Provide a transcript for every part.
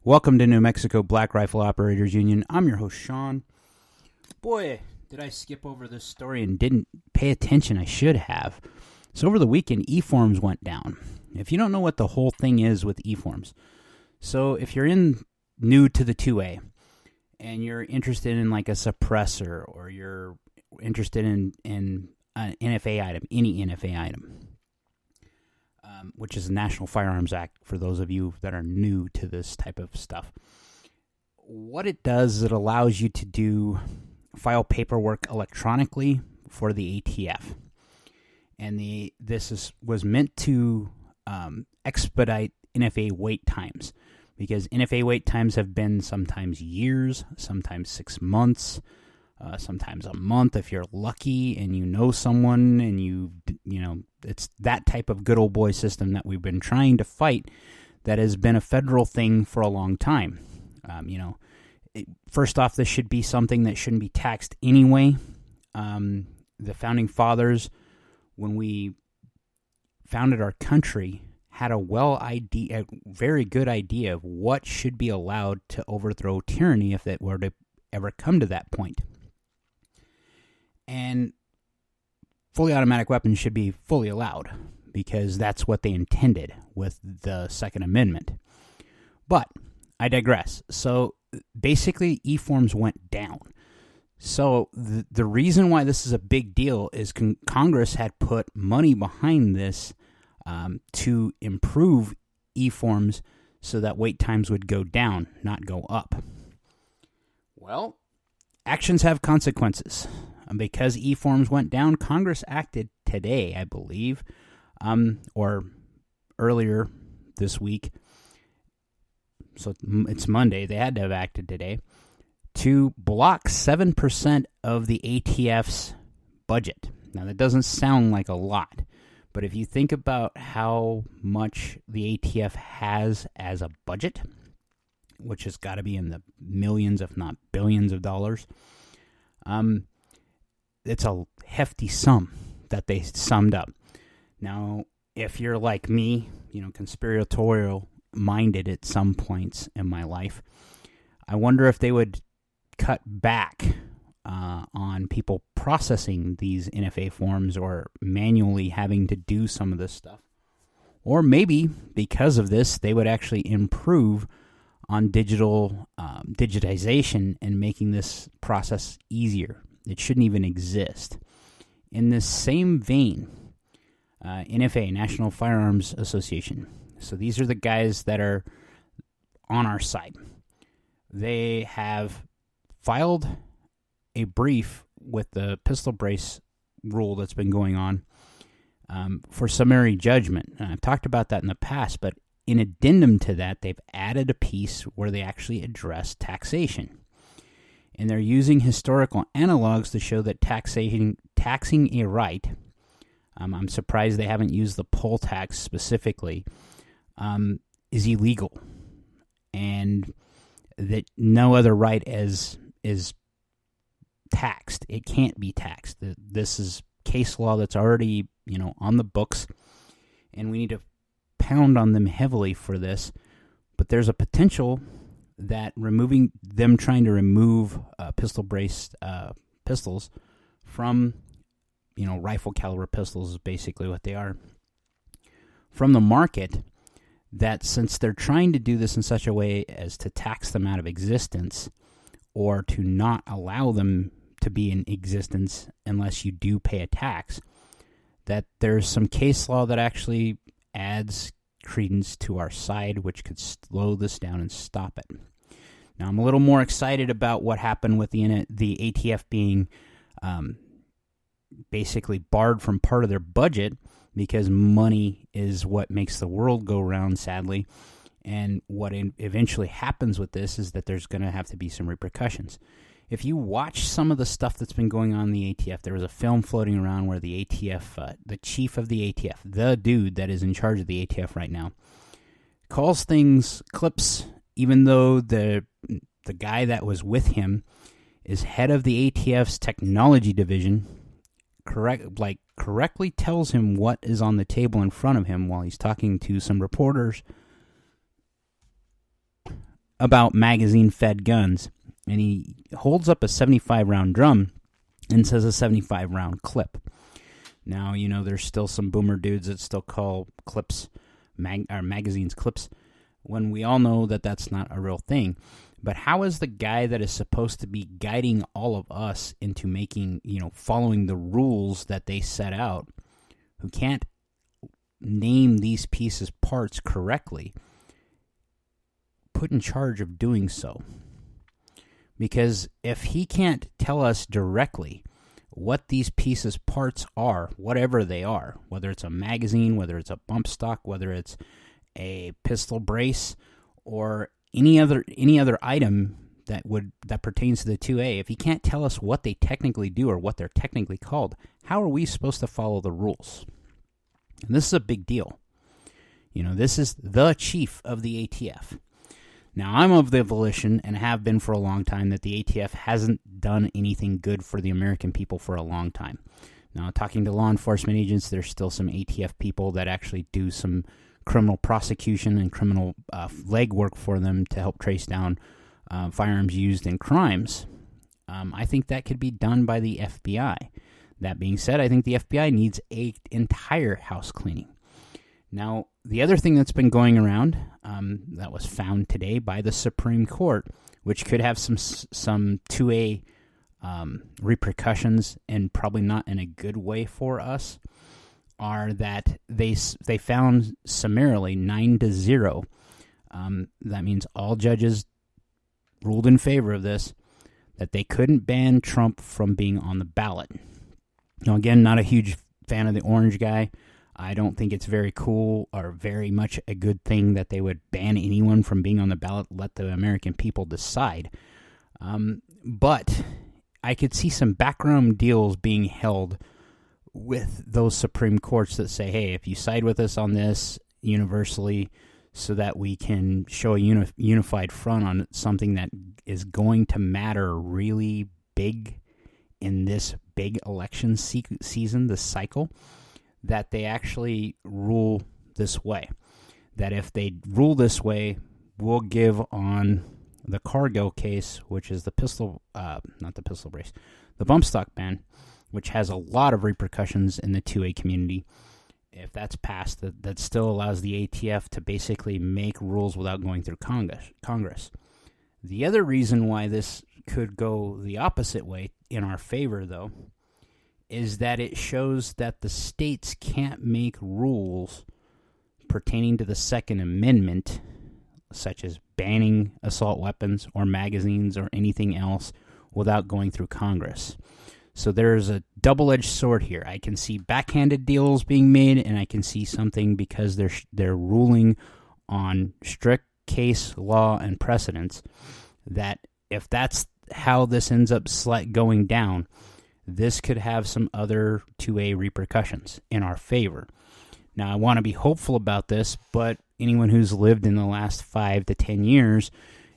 Welcome to New Mexico Black Rifle Operators Union. I'm your host, Sean. Boy, did I skip over this story and didn't pay attention. I should have. So over the weekend, e-forms went down. If you don't know what the whole thing is with e-forms, so if you're new to the 2A and you're interested in like a suppressor or you're interested in an NFA item, any NFA item, which is the National Firearms Act for those of you that are new to this type of stuff. What it does is it allows you to file paperwork electronically for the ATF. And this was meant to expedite NFA wait times, because NFA wait times have been sometimes years, sometimes 6 months, sometimes a month if you're lucky and you know someone and you know, it's that type of good old boy system that we've been trying to fight that has been a federal thing for a long time. First off, this should be something that shouldn't be taxed anyway. The founding fathers, when we founded our country, had a very good idea of what should be allowed to overthrow tyranny if it were to ever come to that point. And fully automatic weapons should be fully allowed because that's what they intended with the Second Amendment. But I digress. So basically, e-forms went down. So the reason why this is a big deal is Congress had put money behind this to improve e-forms so that wait times would go down, not go up. Well, actions have consequences. Because e-forms went down, Congress acted today, I believe, or earlier this week. So it's Monday. They had to have acted today to block 7% of the ATF's budget. Now, that doesn't sound like a lot, but if you think about how much the ATF has as a budget, which has got to be in the millions, if not billions of dollars, it's a hefty sum that they summed up. Now, if you're like me, conspiratorial minded at some points in my life, I wonder if they would cut back on people processing these NFA forms or manually having to do some of this stuff. Or maybe because of this, they would actually improve on digitization and making this process easier. It shouldn't even exist. In this same vein, NFA, National Firearms Association, so these are the guys that are on our side. They have filed a brief with the pistol brace rule that's been going on for summary judgment. And I've talked about that in the past, but in addendum to that, they've added a piece where they actually address taxation. And they're using historical analogs to show that taxing a right, I'm surprised they haven't used the poll tax specifically, is illegal. And that no other right is taxed. It can't be taxed. This is case law that's already, on the books, and we need to pound on them heavily for this. But there's a potential that trying to remove pistol braced pistols from, rifle caliber pistols is basically what they are, from the market, that since they're trying to do this in such a way as to tax them out of existence or to not allow them to be in existence unless you do pay a tax, that there's some case law that actually adds credence to our side, which could slow this down and stop it. Now, I'm a little more excited about what happened with the ATF being basically barred from part of their budget, because money is what makes the world go round, sadly. And what eventually happens with this is that there's going to have to be some repercussions. If you watch some of the stuff that's been going on in the ATF, there was a film floating around where the ATF, the chief of the ATF, the dude that is in charge of the ATF right now, calls things clips, even though the guy that was with him is head of the ATF's technology division, correctly tells him what is on the table in front of him while he's talking to some reporters about magazine-fed guns, and he holds up a 75-round drum and says a 75-round clip. Now, there's still some boomer dudes that still call clips, magazines clips, when we all know that that's not a real thing. But how is the guy that is supposed to be guiding all of us into making, following the rules that they set out, who can't name these pieces parts correctly, put in charge of doing so? Because if he can't tell us directly what these pieces parts are, whatever they are, whether it's a magazine, whether it's a bump stock, whether it's a pistol brace, or any other item that pertains to the 2A, if he can't tell us what they technically do or what they're technically called, how are we supposed to follow the rules? And this is a big deal. This is the chief of the ATF. Now, I'm of the volition, and have been for a long time, that the ATF hasn't done anything good for the American people for a long time. Now, talking to law enforcement agents, there's still some ATF people that actually do some criminal prosecution and criminal legwork for them to help trace down firearms used in crimes. I think that could be done by the FBI. That being said, I think the FBI needs an entire house cleaning. Now, the other thing that's been going around that was found today by the Supreme Court, which could have some 2A repercussions, and probably not in a good way for us, are that they found summarily 9-0. That means all judges ruled in favor of this, that they couldn't ban Trump from being on the ballot. Now, again, not a huge fan of the orange guy. I don't think it's very cool or very much a good thing that they would ban anyone from being on the ballot, let the American people decide. But I could see some background deals being held with those Supreme Courts that say, hey, if you side with us on this universally so that we can show a unified front on something that is going to matter really big in this big election season, this cycle, that they actually rule this way. That if they rule this way, we'll give on the Cargill case, which is the the bump stock ban, which has a lot of repercussions in the 2A community. If that's passed, that still allows the ATF to basically make rules without going through Congress. The other reason why this could go the opposite way in our favor, though, is that it shows that the states can't make rules pertaining to the Second Amendment, such as banning assault weapons or magazines or anything else, without going through Congress. So there's a double-edged sword here. I can see backhanded deals being made, and I can see something because they're ruling on strict case law and precedents, that if that's how this ends up going down, this could have some other 2A repercussions in our favor. Now, I want to be hopeful about this, but anyone who's lived in the last 5 to 10 years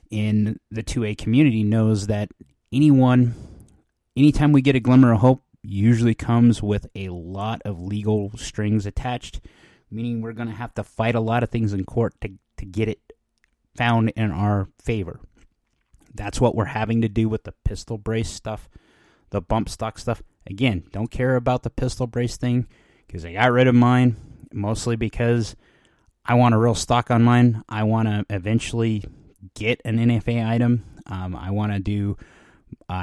in the 2A community knows that anytime we get a glimmer of hope, usually comes with a lot of legal strings attached, meaning we're going to have to fight a lot of things in court to get it found in our favor. That's what we're having to do with the pistol brace stuff, the bump stock stuff. Again, don't care about the pistol brace thing because I got rid of mine, mostly because I want a real stock on mine. I want to eventually get an NFA item. I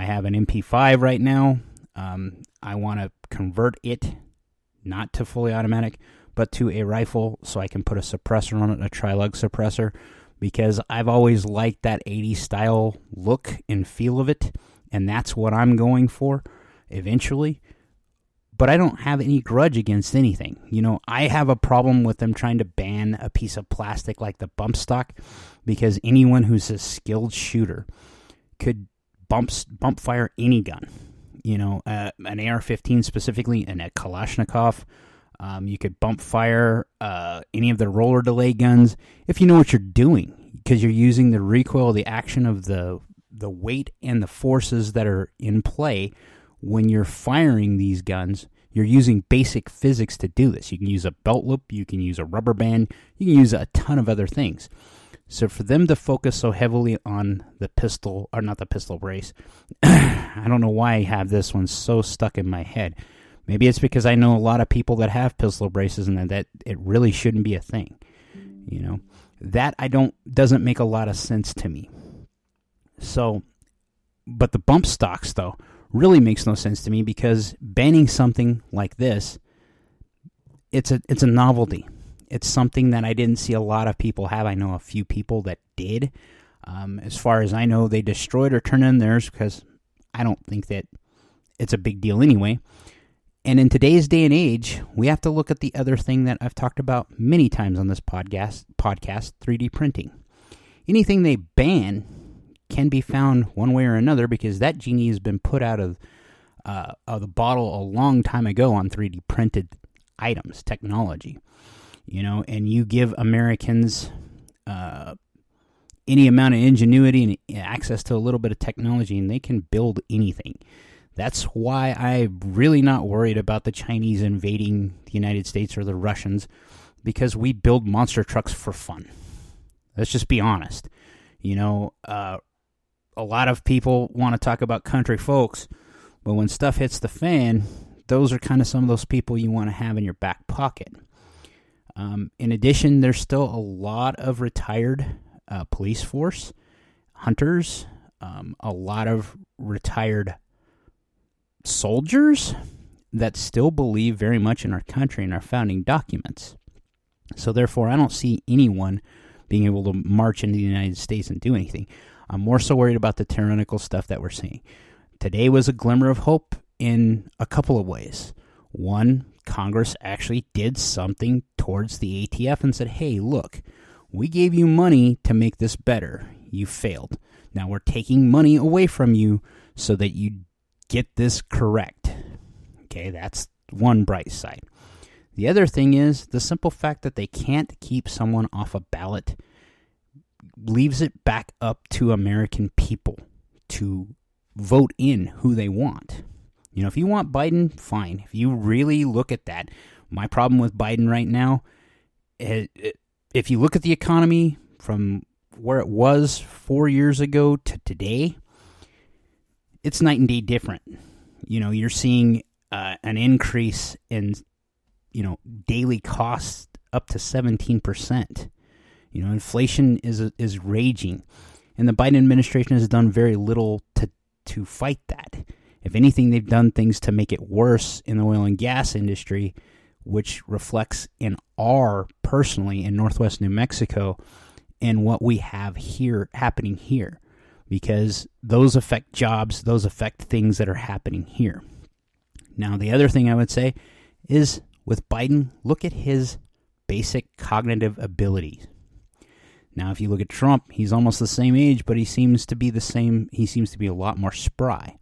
have an MP5 right now. I want to convert it, not to fully automatic, but to a rifle so I can put a suppressor on it, a tri-lug suppressor, because I've always liked that 80s style look and feel of it, and that's what I'm going for eventually. But I don't have any grudge against anything. I have a problem with them trying to ban a piece of plastic like the bump stock, because anyone who's a skilled shooter could bump fire any gun. An AR-15 specifically, and a Kalashnikov. You could bump fire any of the roller delay guns if you know what you're doing, because you're using the recoil, the action of the weight and the forces that are in play when you're firing these guns. You're using basic physics to do this. You can use a belt loop, you can use a rubber band, you can use a ton of other things. So for them to focus so heavily on the pistol, or not the pistol brace, I don't know why I have this one so stuck in my head. Maybe it's because I know a lot of people that have pistol braces and that it really shouldn't be a thing. You know, that doesn't make a lot of sense to me. So, but the bump stocks, though, really makes no sense to me, because banning something like this, it's a novelty. It's something that I didn't see a lot of people have. I know a few people that did. As far as I know, they destroyed or turned in theirs, because I don't think that it's a big deal anyway. And in today's day and age, we have to look at the other thing that I've talked about many times on this podcast, 3D printing. Anything they ban can be found one way or another, because that genie has been put out of the bottle a long time ago on 3D printed items, technology. You know, and you give Americans any amount of ingenuity and access to a little bit of technology, and they can build anything. That's why I'm really not worried about the Chinese invading the United States or the Russians, because we build monster trucks for fun. Let's just be honest. You know, a lot of people want to talk about country folks, but when stuff hits the fan, those are kind of some of those people you want to have in your back pocket. In addition, there's still a lot of retired police force, hunters, a lot of retired soldiers that still believe very much in our country and our founding documents. So therefore, I don't see anyone being able to march into the United States and do anything. I'm more so worried about the tyrannical stuff that we're seeing. Today was a glimmer of hope in a couple of ways. One, Congress actually did something towards the ATF and said, hey, look, we gave you money to make this better. You failed. Now we're taking money away from you so that you get this correct. Okay, that's one bright side. The other thing is the simple fact that they can't keep someone off a ballot leaves it back up to American people to vote in who they want. You know, if you want Biden, fine. If you really look at that, my problem with Biden right now, if you look at the economy from where it was 4 years ago to today, it's night and day different. You know, you're seeing an increase in, you know, daily costs up to 17%. You know, inflation is raging, and the Biden administration has done very little to fight that. If anything, they've done things to make it worse in the oil and gas industry, which reflects personally in Northwest New Mexico, and what we have here happening here, because those affect jobs, those affect things that are happening here. Now, the other thing I would say is with Biden, look at his basic cognitive abilities. Now, if you look at Trump, he's almost the same age, but he seems to be a lot more spry.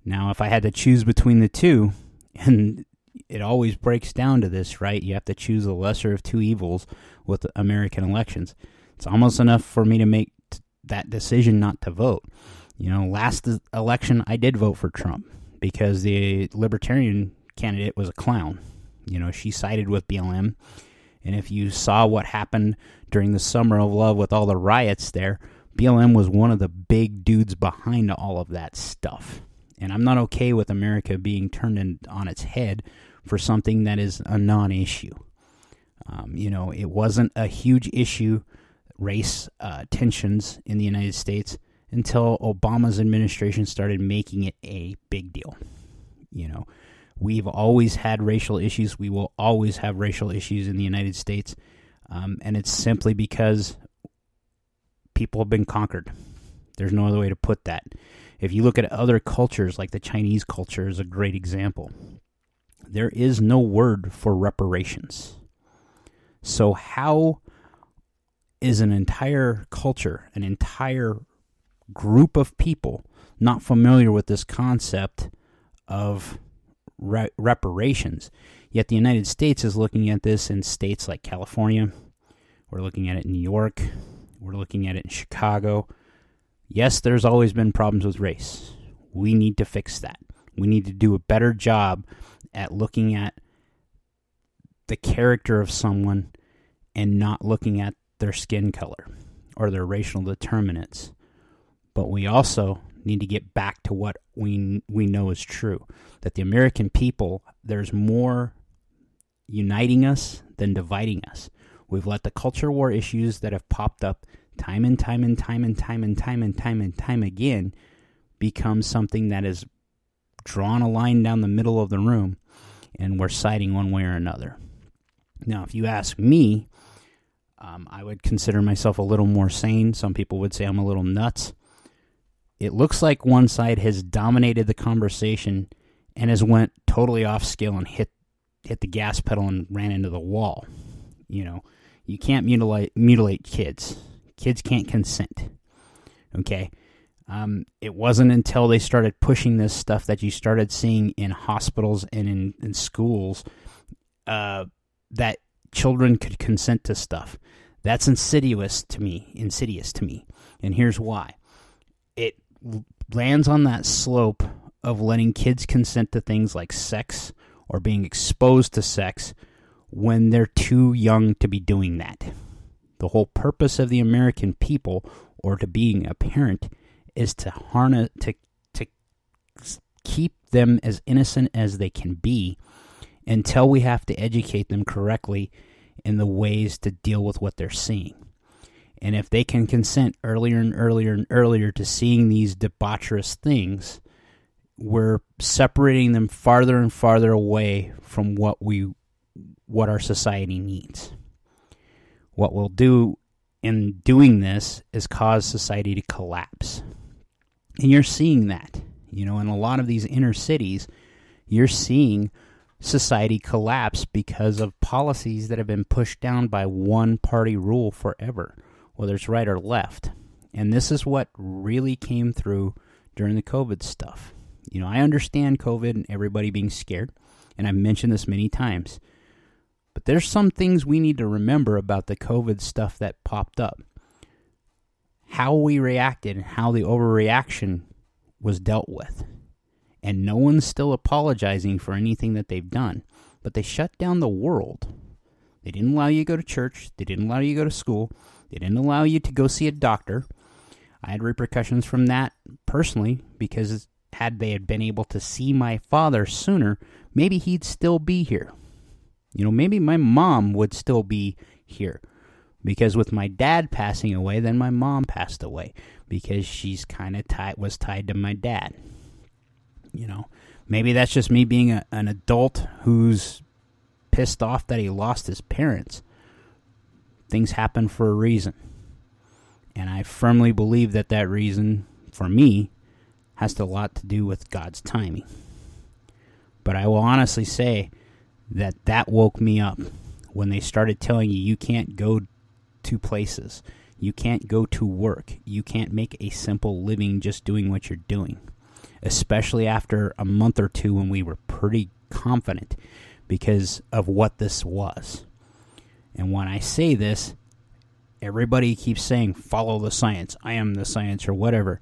Now, if I had to choose between the two, and it always breaks down to this, right? You have to choose the lesser of two evils with American elections. It's almost enough for me to make that decision not to vote. You know, last election, I did vote for Trump because the Libertarian candidate was a clown. You know, she sided with BLM. And if you saw what happened during the Summer of Love with all the riots there, BLM was one of the big dudes behind all of that stuff. And I'm not okay with America being turned on its head for something that is a non-issue. You know, it wasn't a huge issue, race tensions in the United States, until Obama's administration started making it a big deal. You know, we've always had racial issues. We will always have racial issues in the United States. And it's simply because people have been conquered. There's no other way to put that. If you look at other cultures, like the Chinese culture is a great example, there is no word for reparations. So how is an entire culture, an entire group of people not familiar with this concept of reparations? Yet the United States is looking at this in states like California. We're looking at it in New York. We're looking at it in Chicago. Yes, there's always been problems with race. We need to fix that. We need to do a better job at looking at the character of someone and not looking at their skin color. or their racial determinants. But we also need to get back to what we know is true, that the American people, there's more uniting us than dividing us. We've let the culture war issues that have popped up time and time and time and time and time and time and time again become something that is drawn a line down the middle of the room, and we're siding one way or another. Now, if you ask me, I would consider myself a little more sane. Some people would say I'm a little nuts. It looks like one side has dominated the conversation and has went totally off scale and hit the gas pedal and ran into the wall. You know, you can't mutilate kids. Kids can't consent. Okay? It wasn't until they started pushing this stuff that you started seeing in hospitals and in schools that children could consent to stuff. That's insidious to me. And here's why. It lands on that slope of letting kids consent to things like sex or being exposed to sex when they're too young to be doing that. The whole purpose of the American people, or to being a parent, is to harness, to keep them as innocent as they can be until we have to educate them correctly in the ways to deal with what they're seeing. And if they can consent earlier and earlier and earlier to seeing these debaucherous things, we're separating them farther and farther away from what our society needs. What we'll do in doing this is cause society to collapse. And you're seeing that. You know, in a lot of these inner cities, you're seeing society collapse because of policies that have been pushed down by one party rule forever, whether it's right or left. And this is what really came through during the COVID stuff. You know, I understand COVID and everybody being scared, and I've mentioned this many times. But there's some things we need to remember about the COVID stuff that popped up. How we reacted and how the overreaction was dealt with. And no one's still apologizing for anything that they've done. But they shut down the world. They didn't allow you to go to church. They didn't allow you to go to school. They didn't allow you to go see a doctor. I had repercussions from that personally, because had they been able to see my father sooner, maybe he'd still be here. You know, maybe my mom would still be here. Because with my dad passing away, then my mom passed away. Because she's kind of was tied to my dad. You know, maybe that's just me being an adult who's pissed off that he lost his parents. Things happen for a reason. And I firmly believe that that reason, for me, has a lot to do with God's timing. But I will honestly say that woke me up when they started telling you can't go to places. You can't go to work. You can't make a simple living just doing what you're doing. Especially after a month or two when we were pretty confident because of what this was. And when I say this, everybody keeps saying, follow the science. I am the science or whatever.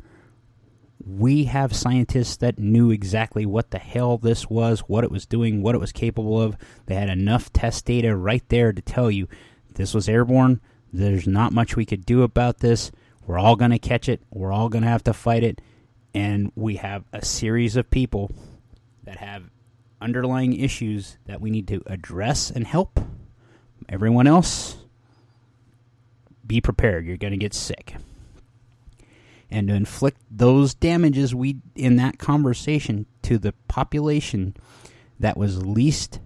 We have scientists that knew exactly what the hell this was, what it was doing, what it was capable of. They had enough test data right there to tell you this was airborne. There's not much we could do about this. We're all going to catch it. We're all going to have to fight it. And we have a series of people that have underlying issues that we need to address and help. Everyone else, be prepared. You're going to get sick. And to inflict those damages in that conversation to the population that was least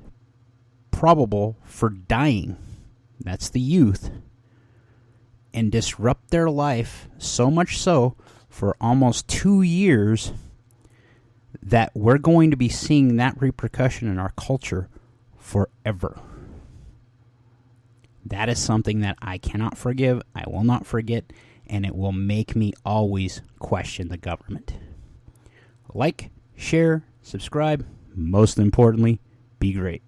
probable for dying, that's the youth, and disrupt their life so much so for almost 2 years that we're going to be seeing that repercussion in our culture forever. That is something that I cannot forgive, I will not forget, and it will make me always question the government. Like, share, subscribe, most importantly, be great.